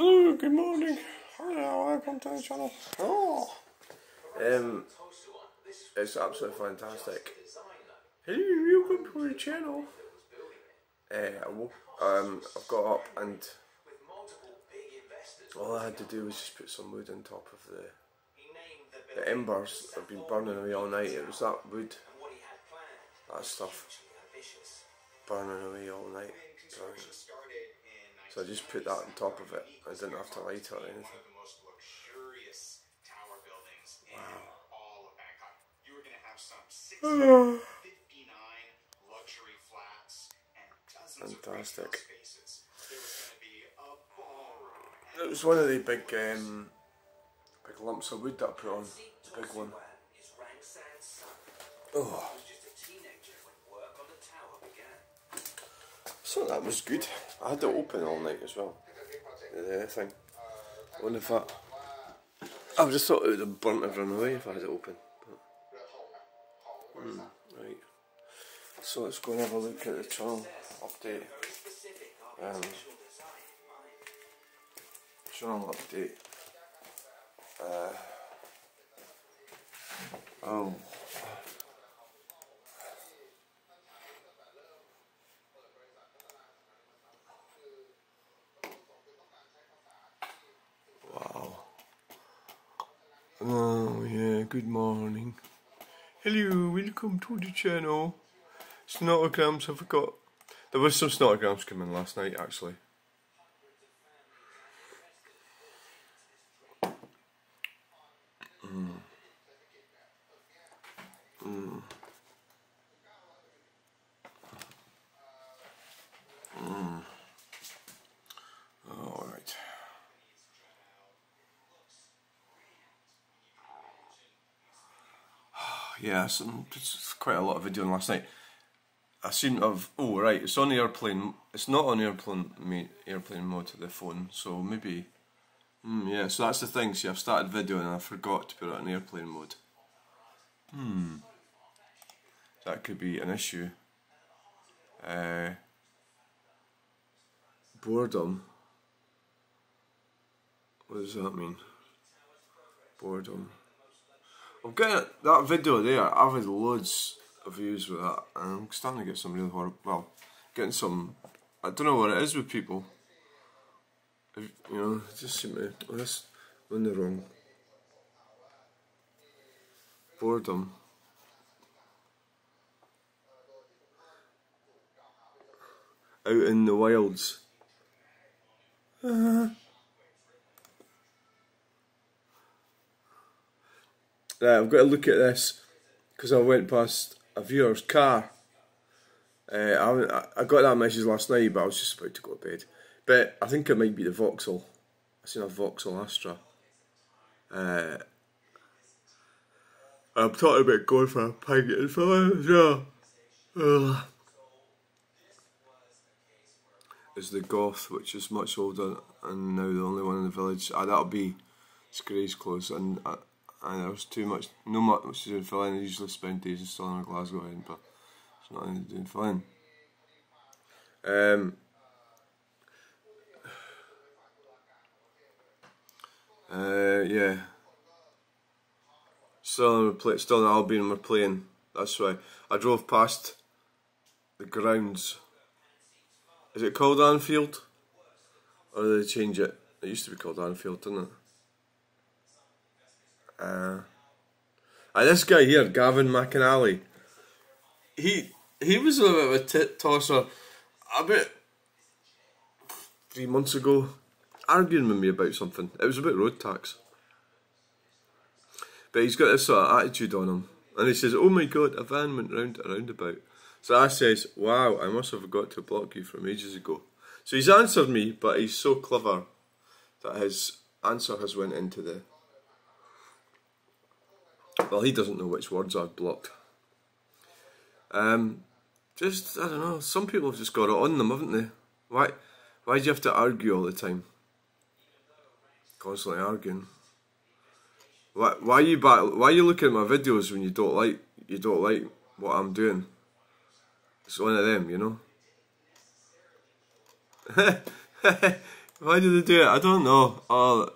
Hello, good morning. Hello, welcome to the channel. Oh, it's absolutely fantastic. Hello, welcome to the channel. I've got up and all I had to do was just put some wood on top of the embers that have been burning away all night. It was that wood, that stuff, burning away all night. So I just put that on top of it. I didn't have to light it or anything. Wow. Fantastic. It was one of the big lumps of wood that I put on. The big one. Oh. So that was good. I had it open all night as well. The thing. I wonder if that... I just thought it would have burnt everyone away if I had it open. But, right. So let's go and have a look at the channel update. Channel update. Oh. Wow. Oh yeah, good morning. Hello, welcome to the channel. Snotograms, I forgot. There was some snotograms coming last night actually. Alright. Yeah, it's quite a lot of videoing last night. I seem to have... Oh right, it's on airplane. It's not on airplane mode to the phone, so maybe... yeah, so that's the thing. See, I've started videoing and I forgot to put it on airplane mode. That could be an issue. Boredom. What does that mean? Boredom. I'm getting that video there. I've had loads of views with that, and I'm starting to get some really horrible. Well, getting some. I don't know what it is with people. You know, it just seem to. Oh, this I'm in the wrong. Boredom. Out in the wilds. Right, I've got to look at this because I went past a viewer's car. I got that message last night, but I was just about to go to bed. But I think it might be the Vauxhall. I seen a Vauxhall Astra. I'm talking about going for a pint and filling as well. Is the Goth, which is much older and now the only one in the village. That'll be Scray's close, and there's too much, no much to do in filling. I usually spend days installing a Glasgow end, but it's not anything to do in filling. Yeah. Still in Albion we're playing. That's why I drove past the grounds. Is it called Anfield? Or did they change it? It used to be called Anfield, didn't it? This guy here, Gavin McAnally, he was a bit of a tit tosser about 3 months ago, arguing with me about something. It was about road tax. But he's got this sort of attitude on him. And he says, oh my god, a van went round a roundabout. So I says, wow, I must have got to block you from ages ago. So he's answered me, but he's so clever that his answer has went into the... Well, he doesn't know which words I've blocked. Just, I don't know, some people have just got it on them, haven't they? Why do you have to argue all the time? Constantly arguing. Why are you looking at my videos when you don't like what I'm doing? It's one of them, you know. Why did they do it? I don't know. Oh.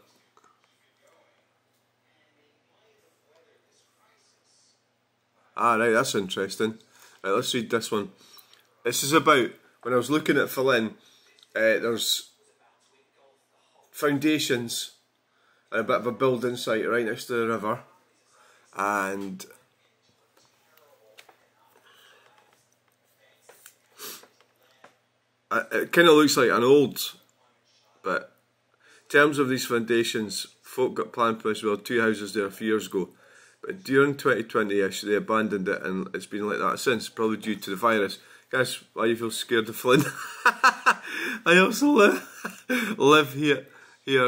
Ah, right, that's interesting. Right, let's read this one. This is about, when I was looking at Fallin, there's foundations and a bit of a building site right next to the river, and it kind of looks like an old, but in terms of these foundations, folk got planning permission to build 2 houses there a few years ago, but during 2020ish they abandoned it, and it's been like that since, probably due to the virus. Guess why you feel scared of Flynn? I also live here,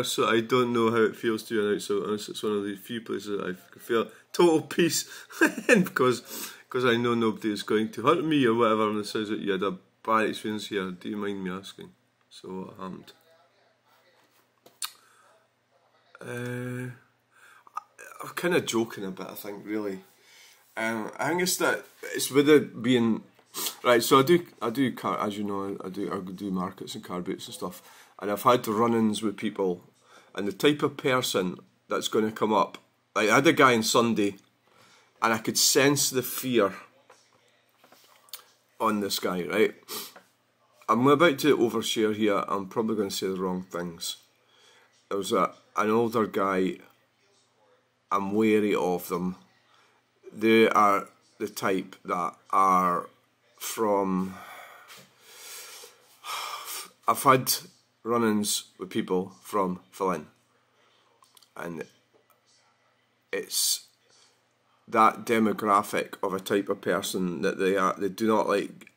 so I don't know how it feels to be an outsider. It's one of the few places that I feel total peace, because I know nobody is going to hurt me or whatever. And it says that you had a bad experience here. Do you mind me asking? So what happened? I'm kind of joking a bit, I think, really. I think it's with it being right. So I do as you know, I do markets and car boots and stuff, and I've had run-ins with people, and the type of person that's going to come up. Like, I had a guy on Sunday, and I could sense the fear on this guy. Right, I'm about to overshare here. I'm probably going to say the wrong things. There was an older guy. I'm wary of them. They are the type that are from... I've had run-ins with people from Fallin, and it's that demographic of a type of person that they do not like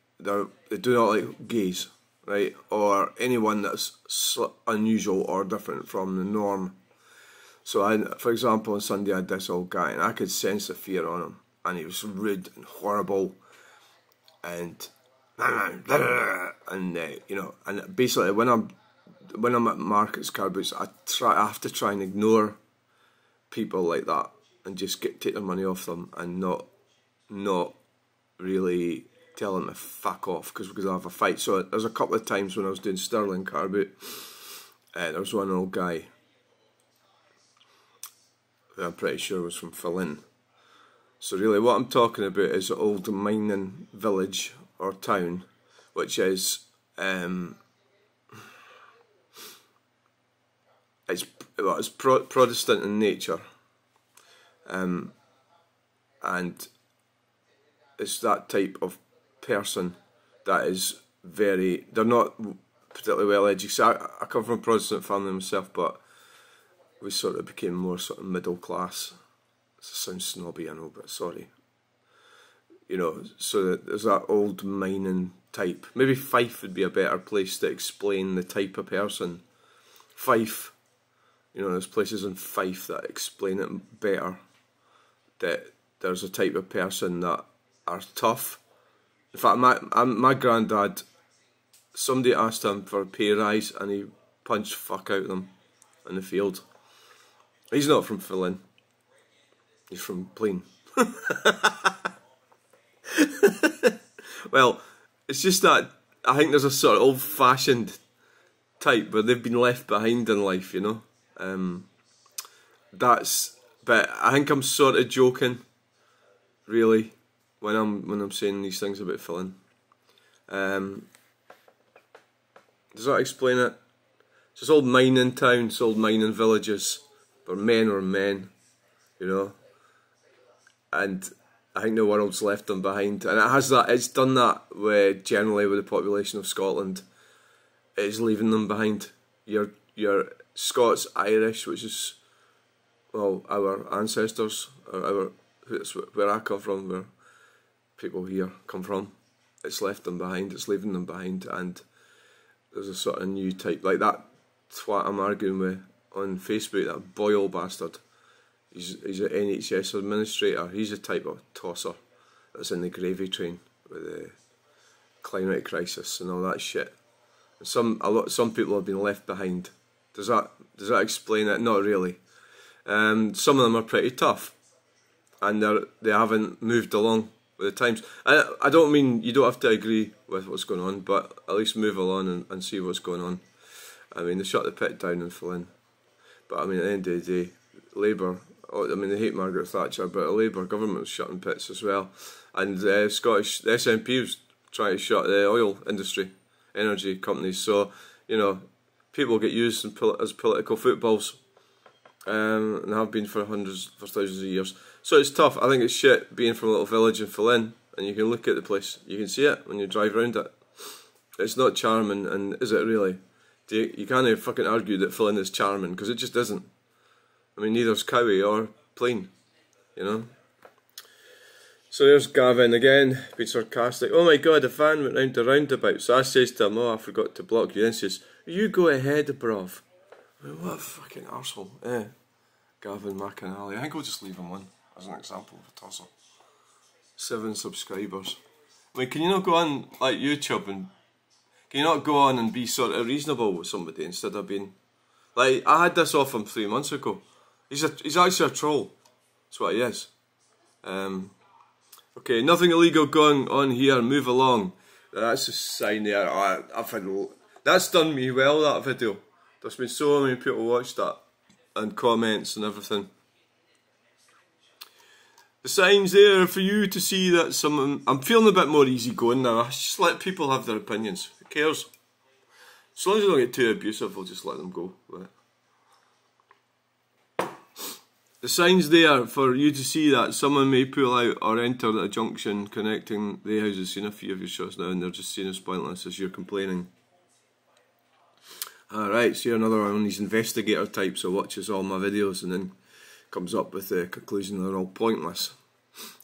gays, right, or anyone that's unusual or different from the norm. So for example, on Sunday I had this old guy, and I could sense the fear on him, and he was rude and horrible, and you know, and basically when I'm at markets, car boots, I have to try and ignore people like that and just take their money off them, and not really tell them to fuck off because I have a fight. So there's a couple of times when I was doing Stirling car boot, there was one old guy who I'm pretty sure was from Fallin. So really what I'm talking about is an old mining village or town, which is it's Protestant in nature, and it's that type of person that is they're not particularly well educated. So I come from a Protestant family myself, but we sort of became more sort of middle class. It sounds snobby, I know, but sorry. You know, so there's that old mining type. Maybe Fife would be a better place to explain the type of person. Fife, you know, there's places in Fife that explain it better. That there's a type of person that are tough. In fact, my granddad, somebody asked him for a pay rise and he punched fuck out of them in the field. He's not from Fallin. He's from Plain. Well, it's just that I think there's a sort of old-fashioned type where they've been left behind in life, you know. But I think I'm sort of joking, really, when I'm saying these things about Fallin. Does that explain it? It's this old mining towns, old mining villages, where men are men, you know. And I think the world's left them behind, and it's done that generally with the population of Scotland. It is leaving them behind. Your Scots, Irish, which is, well, our ancestors, or it's where I come from, where people here come from. It's left them behind. It's leaving them behind, and there's a sort of new type like that twat I'm arguing with on Facebook, that Boyle bastard. He's an NHS administrator. He's a type of tosser that's in the gravy train with the climate crisis and all that shit. And some people have been left behind. Does that explain it? Not really. Some of them are pretty tough, and they haven't moved along with the times. I don't mean you don't have to agree with what's going on, but at least move along and see what's going on. I mean, they shut the pit down in Flynn. But I mean, at the end of the day, Labour, I mean, they hate Margaret Thatcher, but the Labour government was shutting pits as well. And the SNP was trying to shut the oil industry, energy companies. So, you know, people get used as political footballs, and have been for thousands of years. So it's tough. I think it's shit being from a little village in Flynn, and you can look at the place, you can see it when you drive around it. It's not charming, and is it really? You can't fucking argue that Flynn is charming, because it just isn't. I mean, neither's Cowie or Plain, you know. So there's Gavin again, being sarcastic. Oh my god, a van went round the roundabout. So I says to him, oh, I forgot to block you. Then he says, you go ahead, bruv. I mean, what a fucking arsehole. Gavin McAnally. I think I'll just leave him on as an example of a tosser. 7 subscribers. I mean, can you not go on like YouTube and can you not go on and be sort of reasonable with somebody instead of being like, I had this off him 3 months ago. He's actually a troll. That's what he is. Okay, nothing illegal going on here. Move along. That's a sign there. I've had that's done me well. That video. There's been so many people watch that and comments and everything. The signs there for you to see that someone. I'm feeling a bit more easygoing now. I just let people have their opinions. Who cares? As long as they don't get too abusive, I'll just let them go. The sign's there for you to see that someone may pull out or enter at a junction connecting the houses. Seen a few of your shots now and they're just seen as pointless as you're complaining. Alright, so you're another one of these investigator types who watches all my videos and then comes up with the conclusion they're all pointless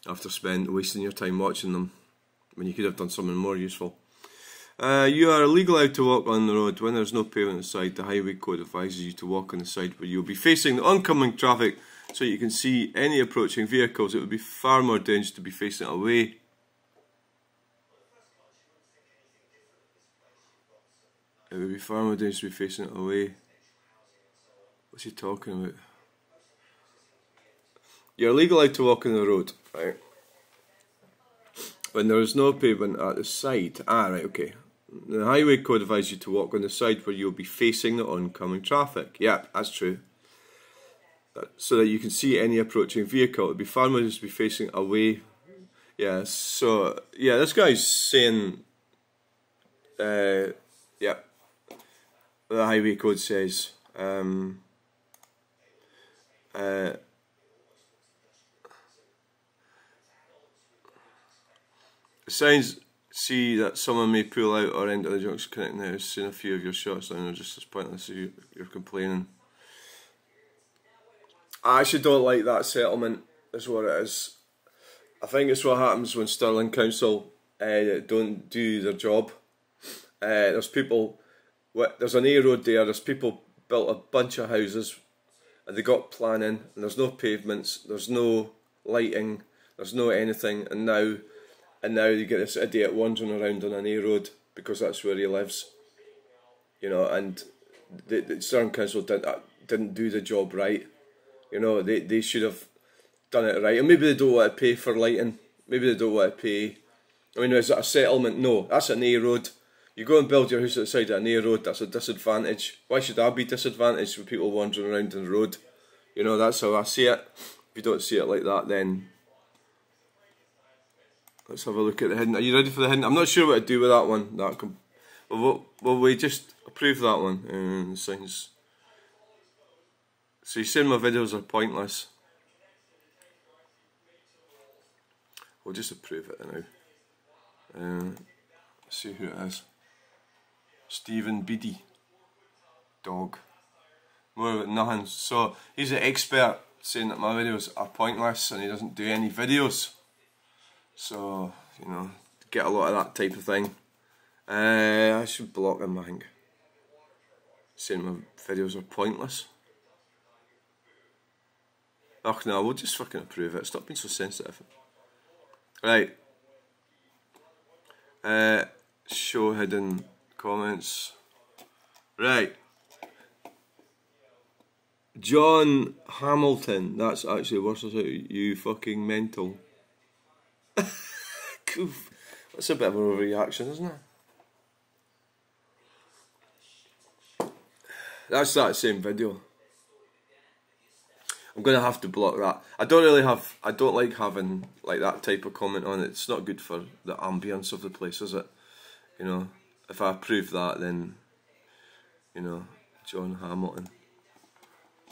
after wasting your time watching them when you could have done something more useful. You are legally allowed to walk on the road when there's no pavement inside. The highway code advises you to walk on the side where you'll be facing the oncoming traffic so you can see any approaching vehicles. It would be far more dangerous to be facing away. It would be far more dangerous to be facing it away. What's he talking about? You're legally allowed to walk on the road, right? When there is no pavement at the side. Right, okay. The highway code advises you to walk on the side where you'll be facing the oncoming traffic. Yeah, that's true. So that you can see any approaching vehicle. It would be far more dangerous to be facing away. Yeah, so, yeah, this guy's saying, yeah, the highway code says, signs see that someone may pull out or enter the junction connecting the house. Seen a few of your shots and they're just as pointless as you're complaining. I actually don't like that settlement, is what it is. I think it's what happens when Stirling Council don't do their job. There's an A road there, there's people built a bunch of houses and they got planning and there's no pavements, there's no lighting, there's no anything, and now you get this idiot wandering around on an A road because that's where he lives. You know, and the Stirling Council didn't do the job right. You know, they should have done it right. And maybe they don't want to pay for lighting. Maybe they don't want to pay. I mean, is it a settlement? No, that's an A road. You go and build your house outside an A road, that's a disadvantage. Why should I be disadvantaged with people wandering around on the road? You know, that's how I see it. If you don't see it like that, then let's have a look at the hidden. Are you ready for the hidden? I'm not sure what to do with that one. Will we just approve that one? Signs. So you're saying my videos are pointless. We'll just approve it now. Let's see who it is. Stephen Beatty. Dog. More about nothing. So he's an expert saying that my videos are pointless and he doesn't do any videos. So, you know, get a lot of that type of thing. I should block him, I think. Saying my videos are pointless. Oh no, we'll just fucking approve it. Stop being so sensitive. Right. Show hidden comments. Right. John Hamilton. That's actually worse than you fucking mental. Goof. That's a bit of a overreaction, isn't it? That's that same video. I'm gonna have to block that. I don't like having like that type of comment on it. It's not good for the ambience of the place, is it? You know, if I approve that, then, you know, John Hamilton,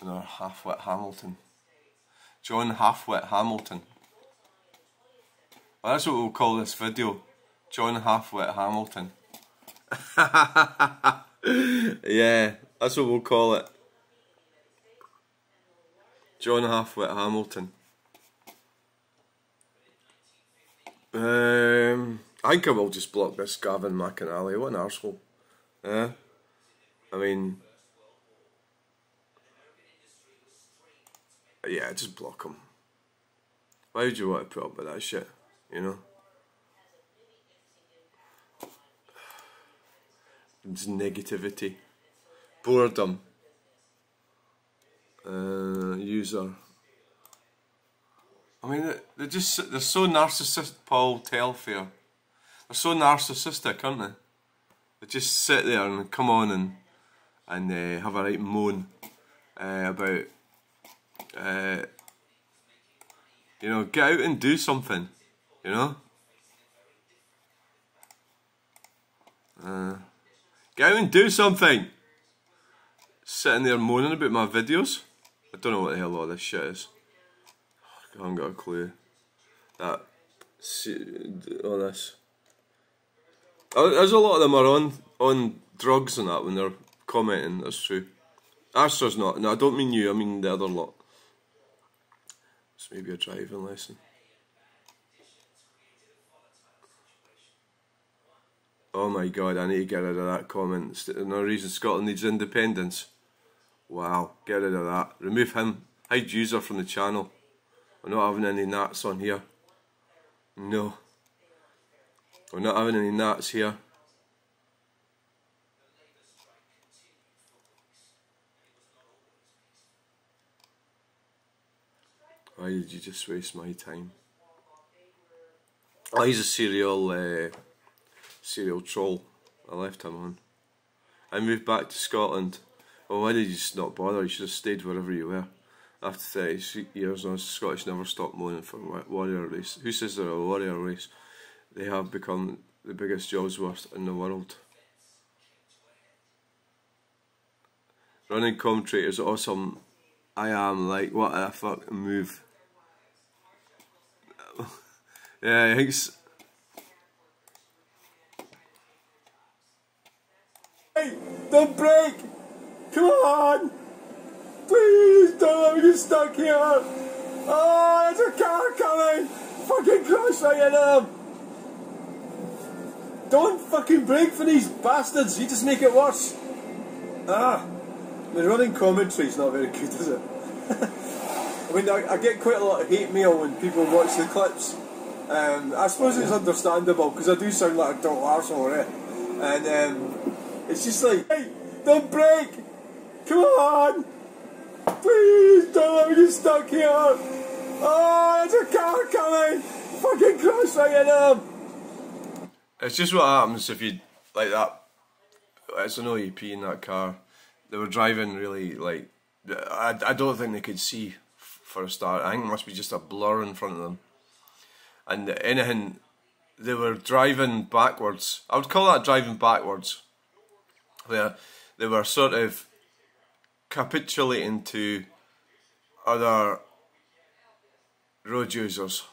or Half-Wit Hamilton, John Half-Wit Hamilton. Well, that's what we'll call this video, John Half-Wit Hamilton. Yeah, that's what we'll call it. John Half-Wit Hamilton. I think I will just block this Gavin McAnally. What an arsehole. Yeah. I mean, yeah, just block him. Why would you want to put up with that shit, you know? It's negativity. Boredom. User. I mean, they're so narcissistic, Paul Telfair. They're so narcissistic, aren't they? They just sit there and come on and have a right moan about, you know, get out and do something, you know? Get out and do something! Sitting there moaning about my videos. I don't know what the hell all this shit is. I haven't got a clue. All this. There's a lot of them are on drugs and that when they're commenting, that's true. Astra's not. No, I don't mean you, I mean the other lot. It's maybe a driving lesson. Oh my god, I need to get rid of that comment. There's no reason Scotland needs independence. Wow, get rid of that. Remove him. Hide user from the channel. We're not having any nats on here. No. We're not having any nats here. Why did you just waste my time? Oh, he's a serial troll. I left him on. I moved back to Scotland. Oh, why did you just not bother? You should have stayed wherever you were. After 30 years, the Scottish never stopped moaning for warrior race. Who says they're a warrior race? They have become the biggest jobs worst in the world. Running commentary is awesome. I am like, what a fucking move. Yeah, I think Hey, don't break! Come on! Please don't let me get stuck here! Oh, there's a car coming! Fucking crash right into them! Don't fucking brake for these bastards, you just make it worse! Ah! The running commentary's not very good, is it? I mean, I get quite a lot of hate mail when people watch the clips. I suppose it's understandable, because I do sound like a total arsehole, right? And it's just like, hey, don't brake! Come on! Please don't let me get stuck here! Oh, there's a car coming! Fucking crash right into them! It's just what happens if you, like that, it's an OEP in that car. They were driving really, like, I don't think they could see for a start. I think it must be just a blur in front of them. And anything, they were driving backwards. I would call that driving backwards. Where they were sort of capitulating to other road users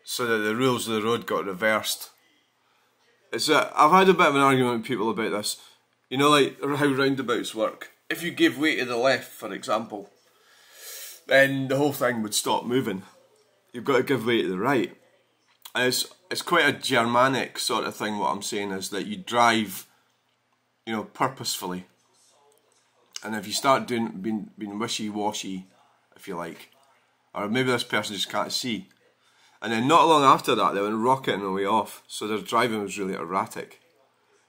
so that the rules of the road got reversed. I've had a bit of an argument with people about this. You know, like how roundabouts work. If you give way to the left, for example, then the whole thing would stop moving. You've got to give way to the right. And it's quite a Germanic sort of thing. What I'm saying is that you drive, you know, purposefully. And if you start being wishy-washy, if you like, or maybe this person just can't see, and then not long after that they went rocketing away off, so their driving was really erratic,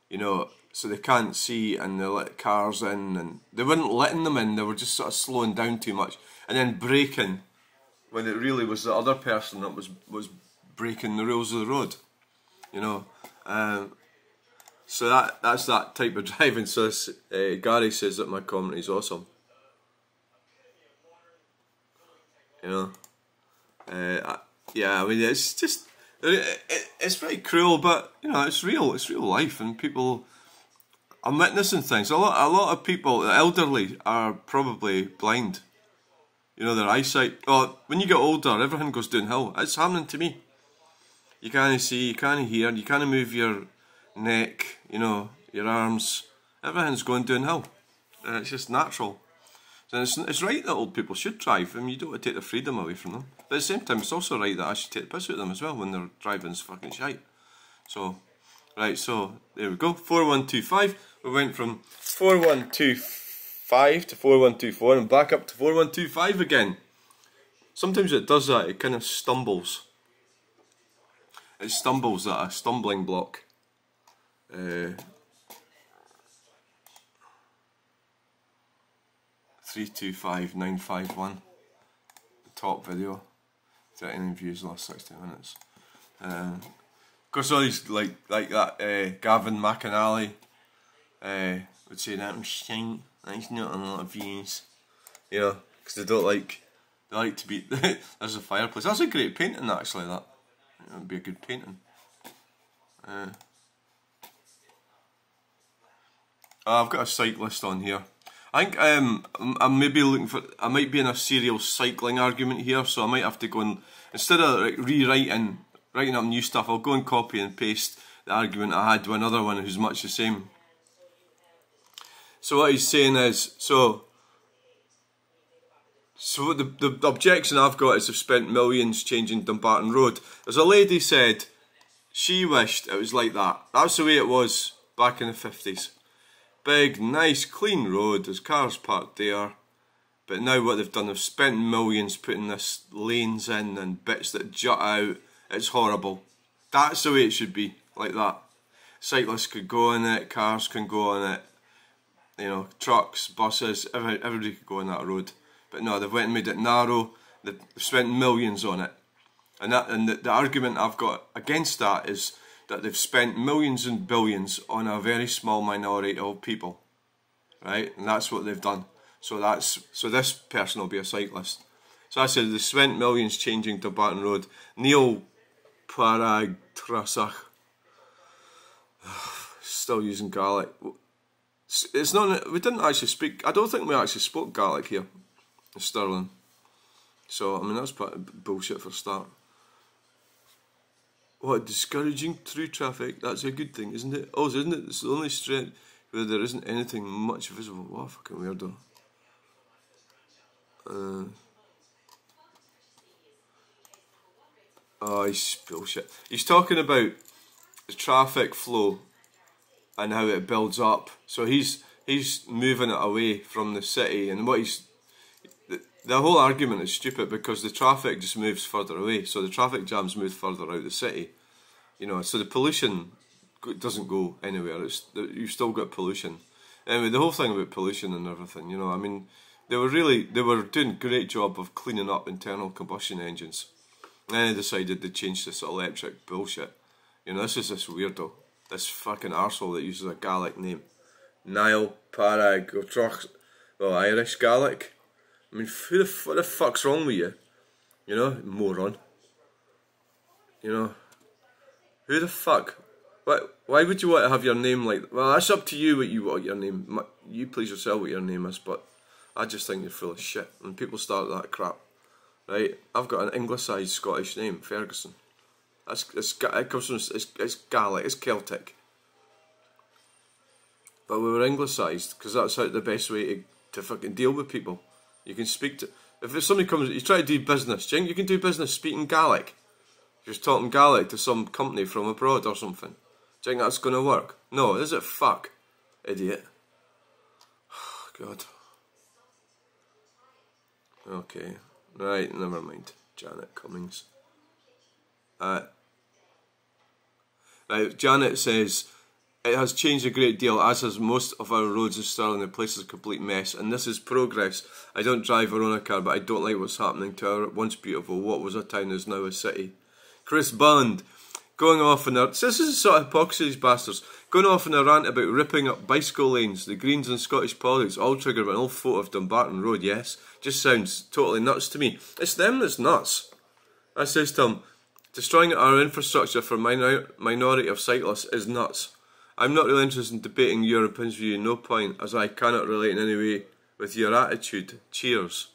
you know, so they can't see and they let cars in and they weren't letting them in, they were just sort of slowing down too much and then braking when it really was the other person that was breaking the rules of the road, you know. So that's that type of driving. So Gary says that my comedy is awesome. You know, yeah. I mean, it's just it's very cruel, but you know, it's real. It's real life, and people. I'm witnessing things. A lot of people, the elderly, are probably blind. You know, their eyesight. Oh, when you get older, everything goes downhill. It's happening to me. You can't see, you can't hear, you can't move your neck. You know, your arms. Everything's going downhill. It's just natural. And it's right that old people should drive. I mean, you don't want to take the freedom away from them. But at the same time, it's also right that I should take the piss out of them as well when they're driving's fucking shite. So, right, so there we go. 4125. We went from 4125 to 4124 and back up to 4125 again. Sometimes it does that. It kind of stumbles. It stumbles at a stumbling block. 325951. Top video. 39 views last 60 minutes. Of course, all these like that Gavin McAnally would say that was shite. That's not a lot of views. You know, because they like to be. There's a fireplace. That's a great painting, actually. That would be a good painting. I've got a cyclist on here. I think I'm maybe looking for. I might be in a serial cycling argument here, so I might have to go and instead of like, writing up new stuff, I'll go and copy and paste the argument I had to another one who's much the same. So what he's saying is, so the objection I've got is they've spent millions changing Dumbarton Road. There's a lady said she wished it was like that. That's the way it was back in the 50s. Big, nice, clean road, there's cars parked there. But now what they've done, they've spent millions putting this lanes in and bits that jut out. It's horrible. That's the way it should be, like that. Cyclists could go on it, cars can go on it. You know, trucks, buses, everybody could go on that road. But no, they've went and made it narrow. They've spent millions on it. And the argument I've got against that is that they've spent millions and billions on a very small minority of people. Right? And that's what they've done. So this person will be a cyclist. So I said they spent millions changing Dumbarton Road. Neil Paragrasach. Still using Gaelic. It's not. We didn't actually speak. I don't think we actually spoke Gaelic here in Stirling. So I mean that's bullshit for a start. What, discouraging through traffic? That's a good thing, isn't it? Oh, isn't it? It's the only street where there isn't anything much visible. What a fucking weirdo. Oh, he's bullshit. He's talking about the traffic flow and how it builds up. So he's moving it away from the city, and what the whole argument is stupid because the traffic just moves further away. So the traffic jams move further out of the city. You know, so the pollution doesn't go anywhere. You've still got pollution. Anyway, the whole thing about pollution and everything, you know, I mean, they were doing a great job of cleaning up internal combustion engines. And then they decided to change this electric bullshit. You know, this is this weirdo, this fucking arsehole that uses a Gaelic name. Niall Paragrasach, well, Irish Gaelic. I mean, what the fuck's wrong with you? You know, moron. You know, who the fuck? Why would you want to have your name like? Well, that's up to you what you want your name. You please yourself what your name is, but I just think you're full of shit when people start that crap. Right? I've got an anglicised Scottish name, Ferguson. It comes from it's Gaelic, it's Celtic. But we were anglicised because that's the best way to fucking deal with people. You can speak to if somebody comes, you try to do business. Do you think you can do business speaking Gaelic? You're just talking Gaelic to some company from abroad or something. Do you think that's going to work? No, is it? Fuck, idiot. Oh, God. Okay, right, never mind. Janet Cummings. Right, Janet says, it has changed a great deal, as has most of our roads in Stirling. The place is a complete mess, and this is progress. I don't drive or own a car, but I don't like what's happening to our once beautiful, what was a town is now a city. Chris Bond. going off in their... This is the sort of hypocrisy, these bastards. Going off in a rant about ripping up bicycle lanes, the Greens and Scottish politics, all triggered by an old photo of Dumbarton Road, yes. Just sounds totally nuts to me. It's them that's nuts. I says to him, destroying our infrastructure for minority of cyclists is nuts. I'm not really interested in debating your opinions with you, no point, as I cannot relate in any way with your attitude. Cheers.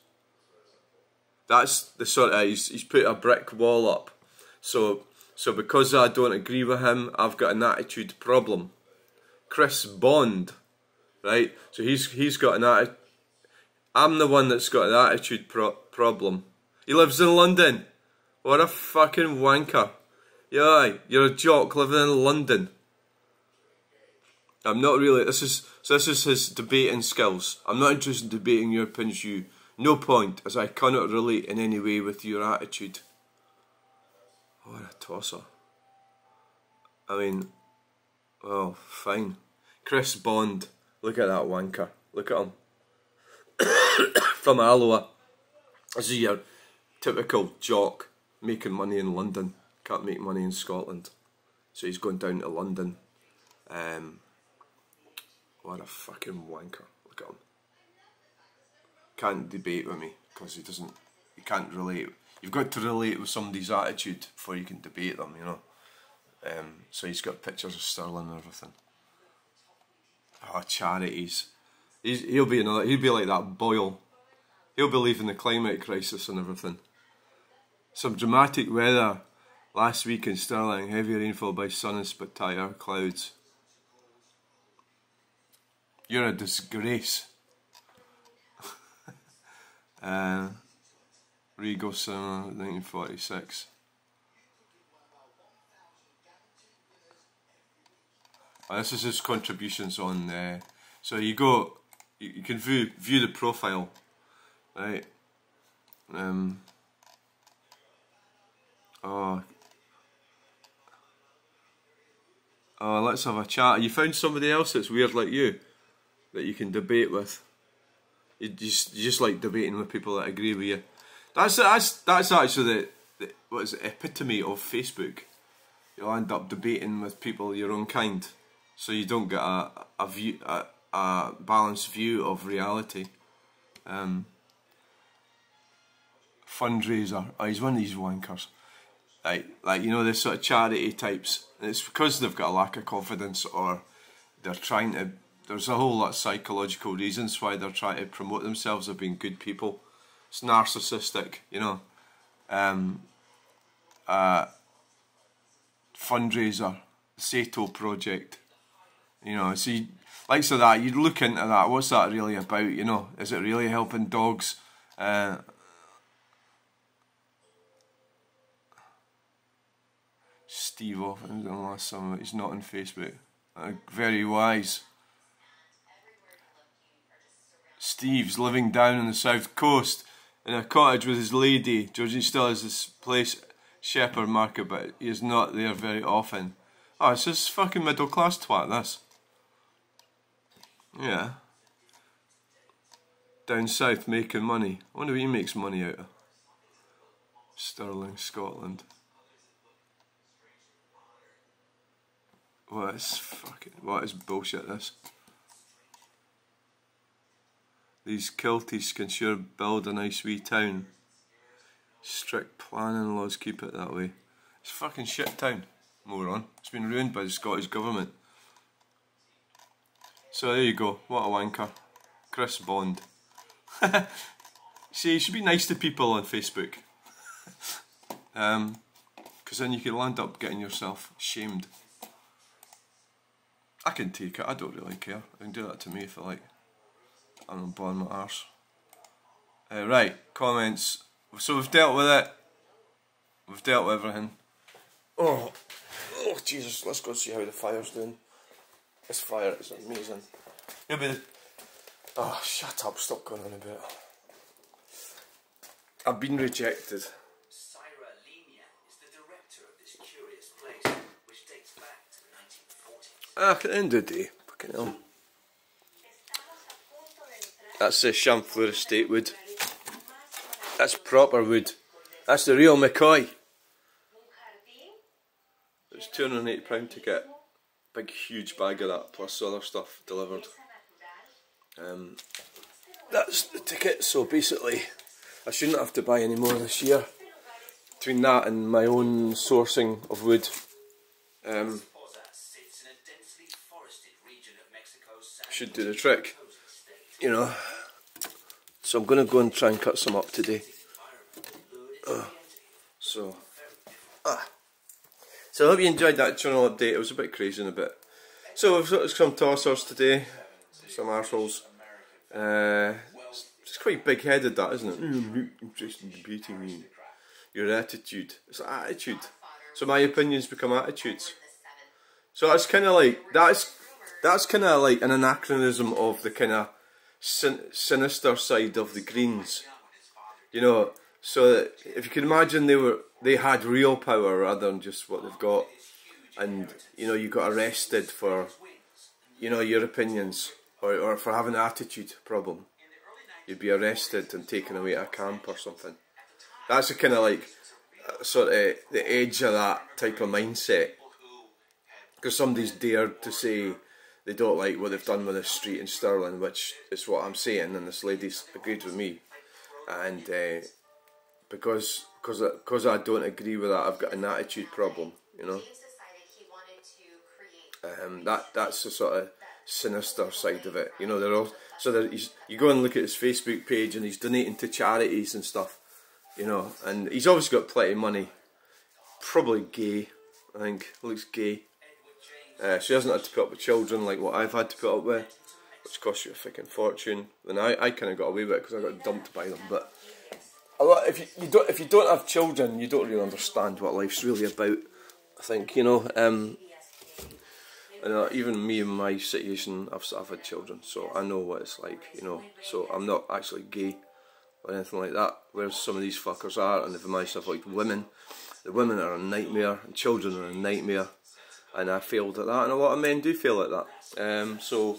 That's the sort of... He's put a brick wall up. So because I don't agree with him, I've got an attitude problem. Chris Bond, right? So he's got an attitude... I'm the one that's got an attitude problem. He lives in London. What a fucking wanker. Yeah, you're a jock living in London. I'm not really... This is his debating skills. I'm not interested in debating your opinions, you. No point, as I cannot relate in any way with your attitude. What a tosser. I mean, well, fine. Chris Bond, look at that wanker. Look at him. From Alloa. This is your typical jock making money in London. Can't make money in Scotland. So he's going down to London. What a fucking wanker. Look at him. Can't debate with me because he can't relate. You've got to relate with somebody's attitude before you can debate them, you know. So he's got pictures of Sterling and everything. Oh, charities. He'll be like that Boyle. He'll believe in the climate crisis and everything. Some dramatic weather last week in Stirling. Heavy rainfall by sun and spectacular clouds. You're a disgrace. Regal Cinema, 1946. This is his contributions on. So you can view the profile, right? Let's have a chat. You found somebody else that's weird like you that you can debate with. You just like debating with people that agree with you. That's actually the what is it, epitome of Facebook. You'll end up debating with people your own kind, so you don't get a balanced view of reality. Fundraiser. Oh, he's one of these wankers. Like you know, this sort of charity types. And it's because they've got a lack of confidence, or they're trying to. There's a whole lot of psychological reasons why they're trying to promote themselves as being good people. It's narcissistic, you know. Fundraiser, Sato project, you know. So likes of that, you'd look into that. What's that really about? You know, is it really helping dogs? Steve off in the last summer. He's not on Facebook. Very wise. Steve's living down on the south coast in a cottage with his lady. Georgie still has this place, Shepherd Market, but he is not there very often. Oh, it's this fucking middle class twat, this. Yeah. Down south making money. I wonder what he makes money out of. Stirling, Scotland. What is bullshit this? These kilties can sure build a nice wee town. Strict planning laws keep it that way. It's a fucking shit town, moron. It's been ruined by the Scottish government. So there you go, what a wanker. Chris Bond. See, you should be nice to people on Facebook. Because then you can land up getting yourself shamed. I can take it, I don't really care. I can do that to me if I like. I'm not blowing my arse. Right, comments. So we've dealt with it. We've dealt with everything. Oh Jesus, let's go see how the fire's doing. This fire is amazing. You'll be oh, shut up, stop going on about it. I've been rejected. Syra Linia is the director of this curious place, which dates back to the 1940s. At the end of the day, fucking hell. That's the Chamfleur estate wood. That's proper wood. That's the real McCoy. £280 to get a big huge bag of that plus other stuff delivered. That's the ticket, so basically I shouldn't have to buy any more this year. Between that and my own sourcing of wood, should do the trick, you know. So I'm going to go and try and cut some up today. So I hope you enjoyed that channel update. It was a bit crazy and a bit. So we've got some tossers today, some arseholes. It's quite big-headed, that, isn't it? Interested in debating me. Your attitude. It's attitude. So my opinions become attitudes. So that's kind of like that's kind of like an anachronism of the kind of sinister side of the Greens. You know, so that if you can imagine they had real power rather than just what they've got, and you know you got arrested for, you know, your opinions or for having an attitude problem. You'd be arrested and taken away to a camp or something. That's a kind of like sort of the edge of that type of mindset. Because somebody's dared to say they don't like what they've done with this street in Stirling, which is what I'm saying, and this lady's agreed with me. And because I don't agree with that, I've got an attitude problem, you know. That's the sort of sinister side of it, you know. They're all you go and look at his Facebook page, and he's donating to charities and stuff, you know. And he's obviously got plenty of money. Probably gay, I think. Looks gay. She hasn't had to put up with children like what I've had to put up with, which costs you a fucking fortune. And I kind of got away with it because I got dumped by them. But if you don't have children, you don't really understand what life's really about, I think, you know. And even me in my situation, I've had children, so I know what it's like, you know. So I'm not actually gay or anything like that, whereas some of these fuckers are, and they've managed to avoid women. The women are a nightmare, and children are a nightmare, and I failed at that, and a lot of men do fail at that. So,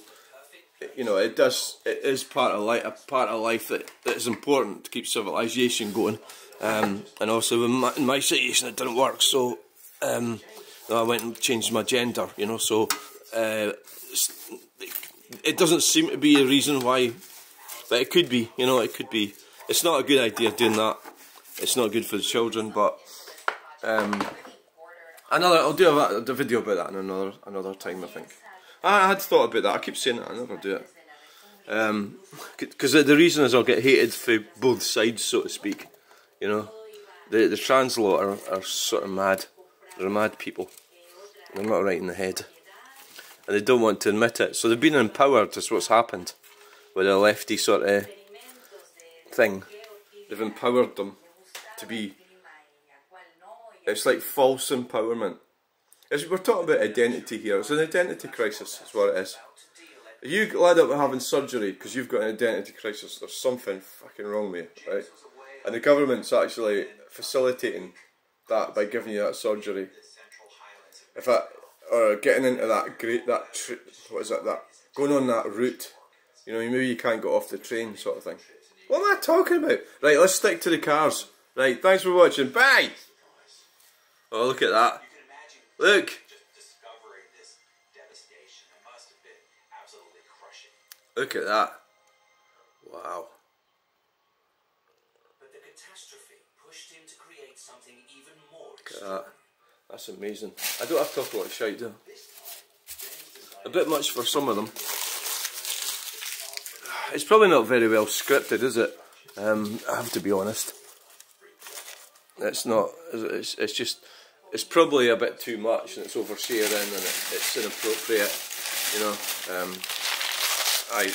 you know, it is part of life that is important to keep civilization going. And also in my situation, it didn't work, so I went and changed my gender, you know. So it doesn't seem to be a reason why, but it could be, you know. It could be. It's not a good idea doing that. It's not good for the children, but I'll do a video about that in another time, I think. I had thought about that. I keep saying it, I never do it. Because the reason is I'll get hated for both sides, so to speak. You know, the trans lot are sort of mad. They're mad people. They're not right in the head, and they don't want to admit it. So they've been empowered. That's what's happened with a lefty sort of thing. They've empowered them to be. It's like false empowerment. We're talking about identity here. It's an identity crisis, is what it is. If you led up to having surgery because you've got an identity crisis, there's something fucking wrong with you, right? And the government's actually facilitating that by giving you that surgery. Or getting into going on that route, you know, maybe you can't get off the train, sort of thing. What am I talking about? Right, let's stick to the cars. Right, thanks for watching. Bye. Oh, look at that. Look. Look at that. Wow. But the catastrophe pushed him to create something even more. Look at that. That's amazing. I don't have to talk a lot of shite, do I? A bit much for some of them. It's probably not very well scripted, is it? I have to be honest. It's not. It's just. It's probably a bit too much, and it's oversharing, and it's inappropriate. You know. I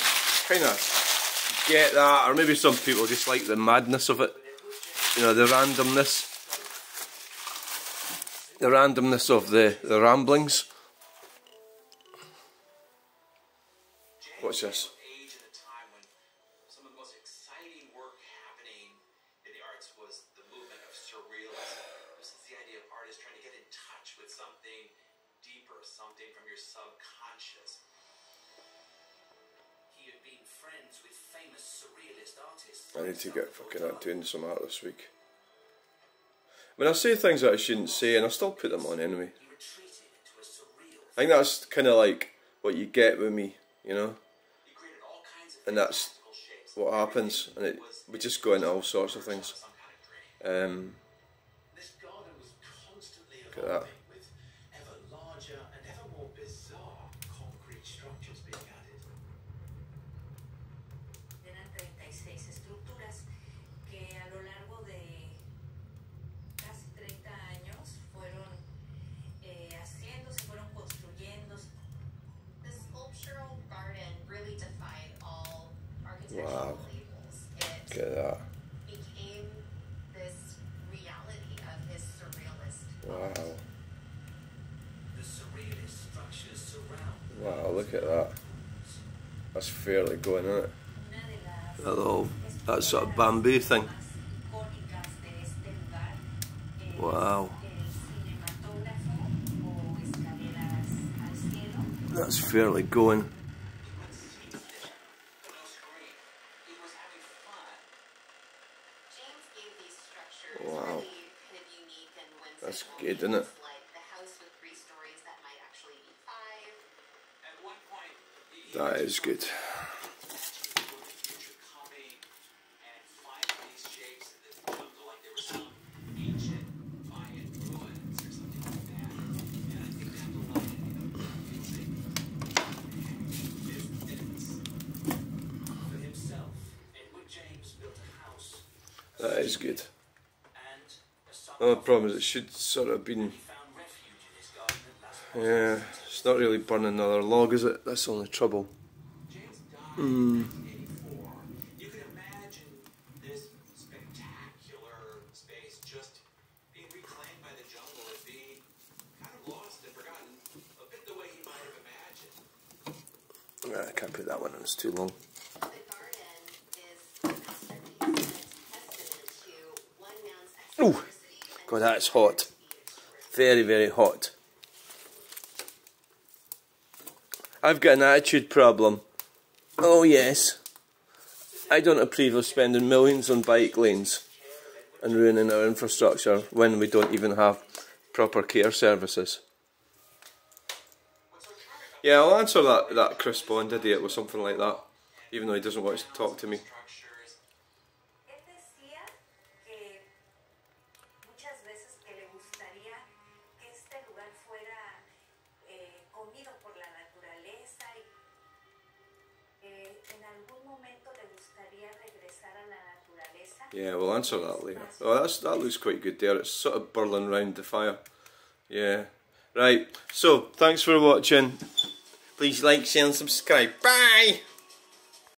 kind of get that, or maybe some people just like the madness of it. You know, the randomness. The randomness of the ramblings. What's this? Something from your subconscious. He had been friends with famous surrealist artists. I need to get fucking out doing some art this week. I mean, I say things that I shouldn't say, and I still put them on anyway. I think that's kind of like what you get with me, you know, and that's what happens, and we just go into all sorts of things. Look at that. Wow. Look at that. Wow. Wow, look at that. That's fairly going, isn't it? That sort of bamboo thing. Wow. That's fairly going. Wow. That's good, isn't it? That is good. That is good. The problem is it should sort of been... Yeah, it's not really burning another log, is it? That's the only trouble. You can imagine this spectacular space just being reclaimed by the jungle and being kind of lost and forgotten, a bit the way he might have imagined. I can't put that one in, it's too long. Oh, God, that's hot. Very, very hot. I've got an attitude problem. Oh yes. I don't approve of spending millions on bike lanes and ruining our infrastructure when we don't even have proper care services. Yeah, I'll answer that Chris Bond idiot with something like that, even though he doesn't want to talk to me. Yeah, we'll answer that later. Oh, that looks quite good there. It's sort of burling round the fire. Yeah. Right, so, thanks for watching. Please like, share and subscribe. Bye!